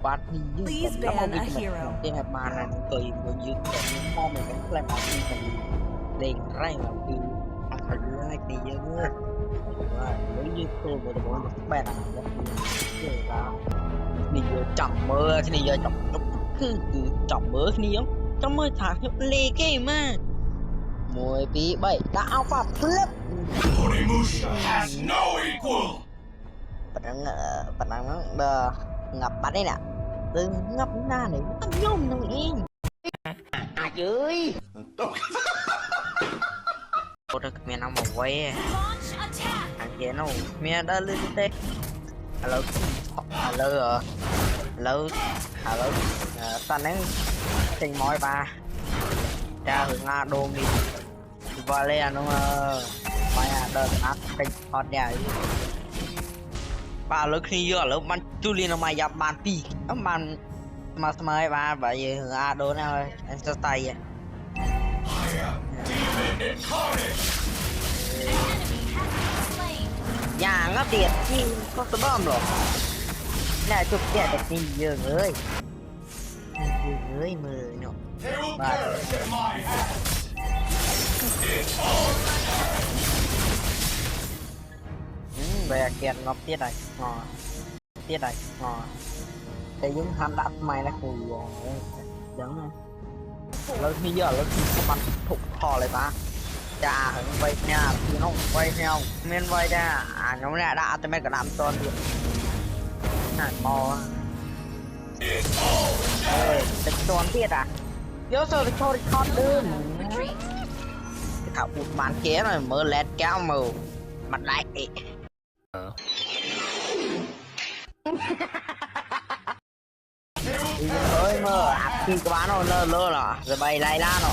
bạn thì nhưng mà nó không biết mình tên là bạn là cười vừa như cái mong mình cũng làm mình đèn ray là từ thật là thì nhưng mà nếu như tôi mà được một bạn làนี่เยอะจับมือที่นี่เยอะจับคือจับมือที่นี่ยังจับมือถากเล่เก้มากมวยปีใบดาวฟ้าเพลิบ Onimusha has no equal. ปัญหาเด้องับปัดนี่น่ะตึงงับหน้าหนึ่งย่อมหนึ่งเองเย้ยโอ้ถ้าเมียน้ำมาไว้อันเจนเอาเมียได้เลยเต้hello hello hello hello tao nén tình mỏi ba cha hưởng nga đô mi và lên nó phải đơn áp tình hot dài ba lúc khi giờ lúc bạn chú liên mà nhập bàn pi bạn mà mới ba vậy hưởng a đô nào anh cho tay à nhà ngắp tiền nhưng có số bom rồi là chụp tiền được gì giờ người mờ nhở ba về kiệt ngọc tiết này ngò tiết này ngò cái những ham đạp mày là cùi giống lớn bây giờ lớn có bắn thục thò lại ta chà hứng vay nha thì nó vay theo men vay ra nó nè đã tôi mấy cái làm toàn được này mò tịch toàn tiết à nhớ sao thì cho đi con đưa cái thảo bụt bán ké này mơ led kéo màu mặt lại ơi mơ áp khi các bạn nó lơ lơ rồi rồi bay lại la rồi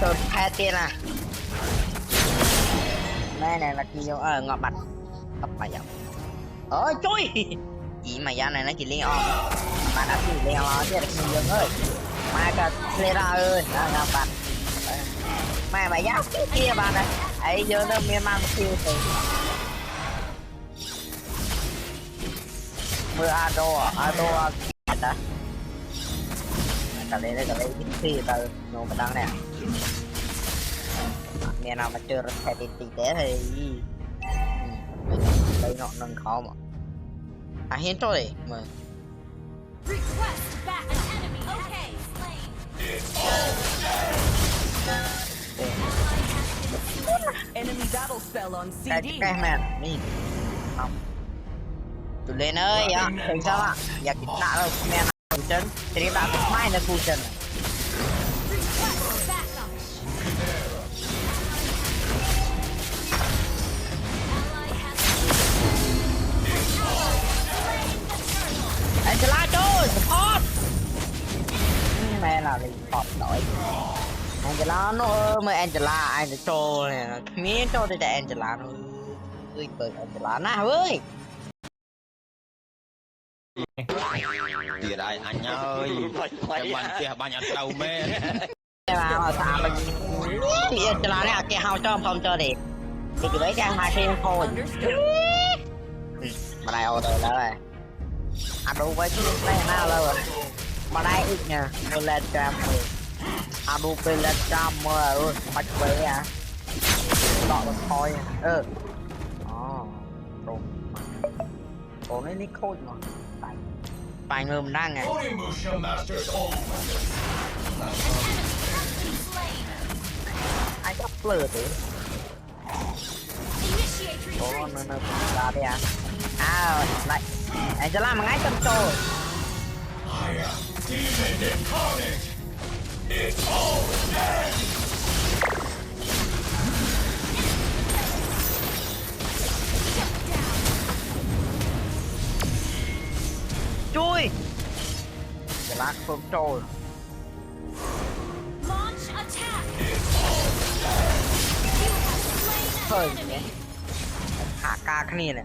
tôi hai tiền à này là nhiều ngọc bạch tập bài dòng ơi chui gì mà giá này nó chỉ liên on mà đã chỉ liên on chứ được nhiều ơi mai cả lê ra ơi ngọc bạch mai bài giáo kia bạn này ấy giờ nó miên man siêu từ mưa ado đó cả lấy cái gì từ nó mà đang nè nghe nào mà chưa thấy tinh tế thì đây nó nâng khó mà à hiến cho đi mà cái màn đi không tụi lên ơi ạ thấy sao ạ dạ kịch nạ đâu mẹ nào chân thì đi bạn mai là cù chân Angela trôi support mẹ nào thì support nổi Angela nó mới Angela trôi này miếng trôi thì Angela nó ơi bởi Angela nào ơi Tiệt ai anh ơi cho bạn kia bạn nhận đầu mê mà sao mình thì Angela này cái hao cho không cho đi thì cái đấy cái hai thêm thôi mà đây ô rồi đó này anh đủ với cái nào rồi mà đây ít nha tôi lên trăm anh đủ về lên trăm rồi bắt về à đọ được thôi rồi còn đấy ní khôi mà bài ngầm đang này ai chắc lừa tử có nó ra đây à lại anh sẽ làm ngay trong trò chui sẽ lát không trôi thôi nhé hạ ca cái này này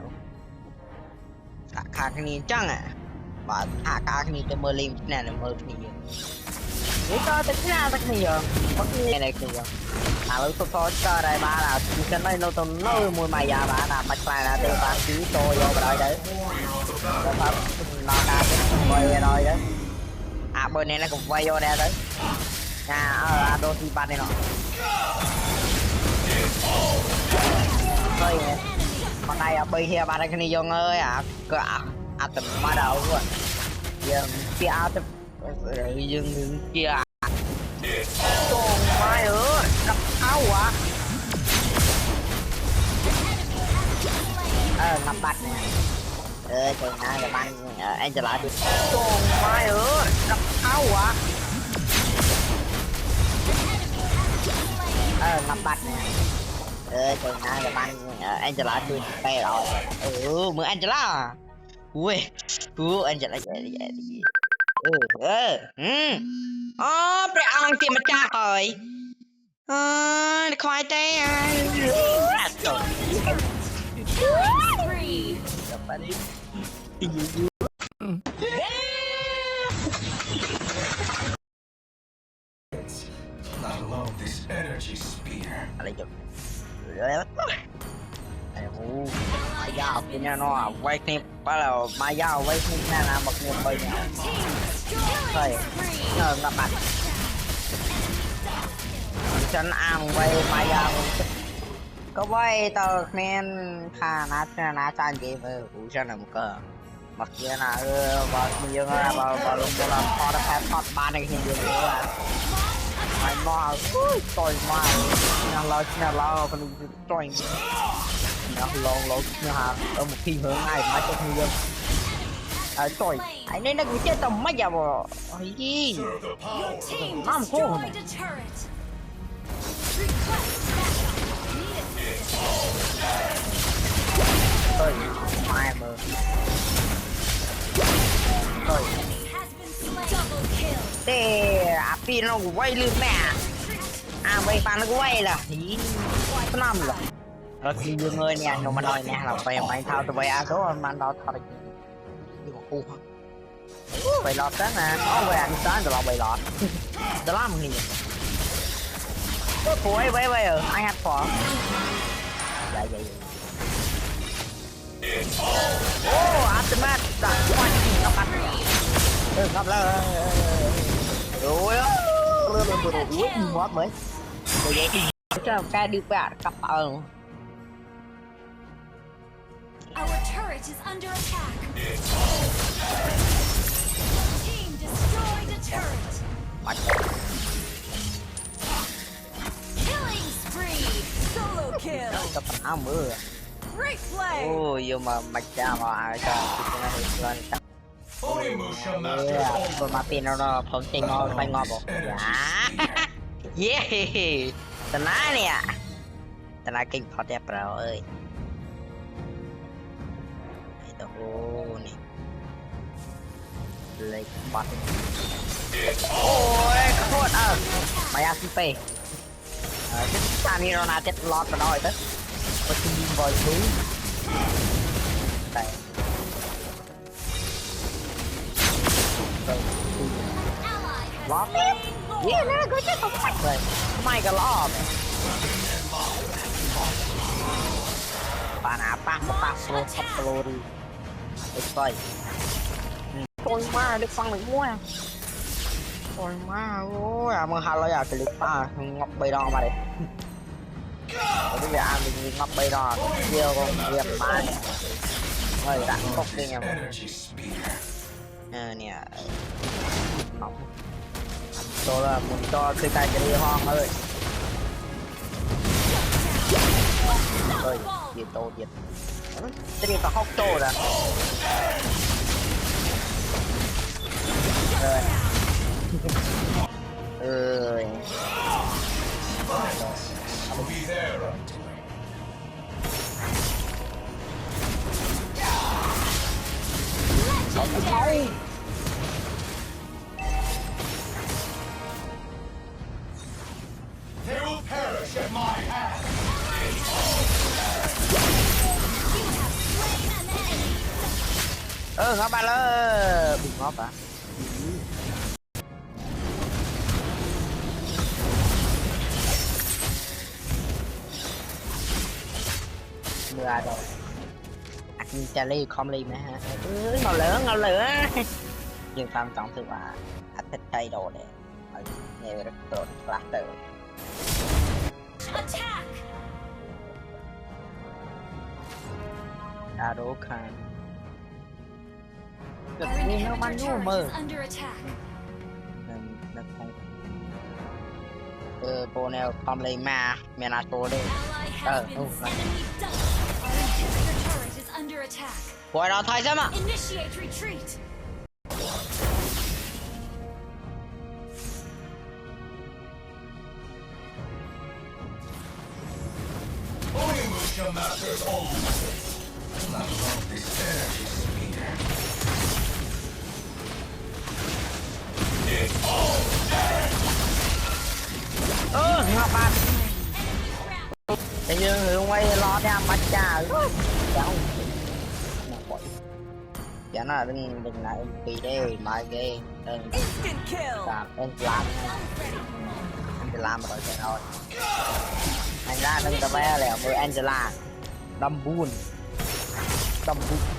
hạ ca cái này chăng à và hạ ca cái này cho mơ lim này là mơ cái này nếu cho tới cái nào tới cái này giờ có cái này này kìa lúc tôi cho đây ba là cái này nó tao nơi mùi mày già ba là mạch này là tiêu ba chỉ tôi vô rồi đấy rồi pháp nó đã quay rồi đấy à bên này nó cũng quay vô đây đấy à đôi khi ba này nó đây con này ở bên kia ba đây cái này vô ơi từng ma đầu rồi giờ kia từng dừng kia còn mai nữa đập áo quá ngập bạch nè trời nay là ban anh trở lại được còn mai nữa đập áo quá ngập bạch nè trời nay là ban anh trở lại được đây rồi mượn anh trở lại ui anh trở lạiไปเอาอังเตียมาจ้าเอ้ยควายเต้อะไรจบไอ้หูมายาวกินแน่นอนไว้คลิปไปแล้วมายาวไว้คลิปแน่นอนบอกเงินไปเนี่ยใช่กระปัดฉันอ่างไว้มายาวก็ไว้ต่อเน้นค่านัดนะจานเกมกูฉันน่ะมันก็มักเยอะนะบอกมีเยอะนะบอกลงตัวละพอแพ้พอดบ้านในทีมเยอะเลยไม่มากต่อยมากเราคนนึงต่อยnó lộn hả ở một khi hướng ai mà cho người dân trời anh nên nó cũng chết tầm mấy giờ rồi gì nó không khô này thôi mai mờ thôi thế pin nó quay lưng mẹ vậy bạn nó quay là gì năm rồi rồi khi dương ơi nè nó mà nói nè là về mày thao tụi bay ăn số mà nó thôi đi một khu bày lọt đó nè có về ăn sáng rồi bày lọt đó lắm gì cuối vậy anh hát phỏ dạ vậy aftermath đã quay nó bắt ngập lên rồi ui mót mới rồi vậy cho cái đi bạn cặp Our turret is under attack. Team destroyed a turret. Killing spree. Solo kill. Great play. Ôi nhưng mà mạch cha mà cho lên con mà pin nó phồng trên ngon bay ngon bộ yeah tao nói nè tao nói kinh phật đẹp rồi ơi nè lấy bật ôi khôn mày ăn phê cái thằng này nó là chết lọt vào đó đấy có xin đi vòi túi đây lọt yeah nó có chết không sạch rồi mày cả lọt bạn à bác pro đi coi tôi mà được phân được mua tôi mà ôi mà hai loại à clip à ngọc bay đòn mà đấy bây giờ ăn mình ngọc bay đòn nhiều con việc mà hơi đạn cốc đi nha nè nóng tôi là muốn cho cái tay cái đi hoang ơi ơi diệt tô diệt cái gì tao hóc tô rồi They will perish at my hand. Ngóp ba lơ bị ngóp à mưa rồi anh cha ly không ly mà ha ngầu lửa nhưng tam trọng thứ ba anh thích thay đồ để nghe rất tốt là từ Attack! Shadow Khan Our nó inhibitor bắn vô turret mơ is under attack. nên nó không cô nào không lấy ma mẹ nào chỗ đây Ally has been right. enemy double. Our inhibitor turret is under attack. gọi đó thôi sao mà Initiate retreat. Onimusha masters all. I love this energy speeder. It's all dead. ngọc bạc Enemy round. tự nhiên người quay lo ra mặt trà cháu dạ nó là đừng lại kỳ đây mai ghê đừng Instant kill. làm em làm rồi trời ơi anh ra đừng có bé lẻo với Angela đâm buồn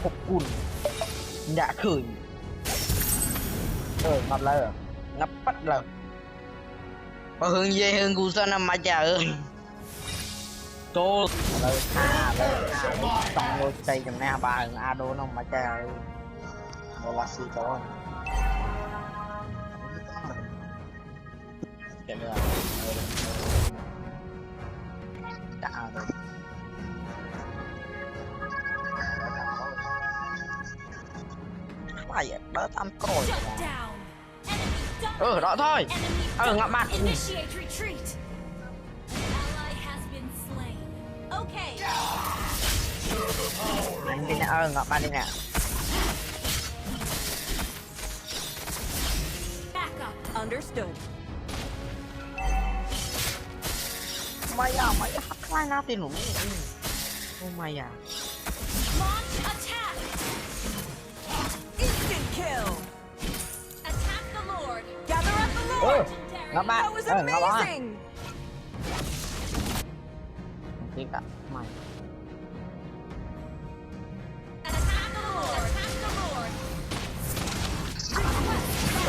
phục cùn đã khởi ngập lờ ngập bắt lờ có hướng dây hướng cú sao nằm mà chả ơi tô lời xong đôi cây trong này bà hướng Ado nó mà chả ơi nó là si to cái nữa chả được phải đỡ tam còi Shut down. Enemy double. đó thôi Enemy ngọc bạc Initiate retreat. Ally has been slain. Okay. anh đi nè ngọc bạc đi nè Back up. Understood. mày hai na tiền luôn mày à Launch attack. Instant kill. Attack the Lord. Gather up the Lord. ngọc bạc That was ngọc bạc amazing. tiếp ạ mày Attack the Lord. Attack the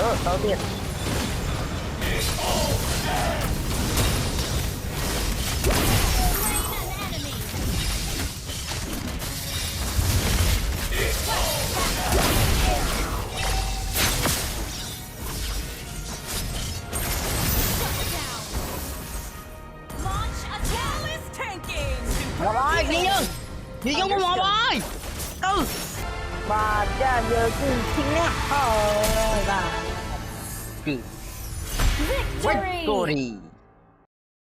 Lord. tao biết Slain an enemy. Shut down. Launch attack. Is tanking. ngọc ơi đi vô ngọc ơi bà cha giờ cứ xin nè bà cứ Victory. victory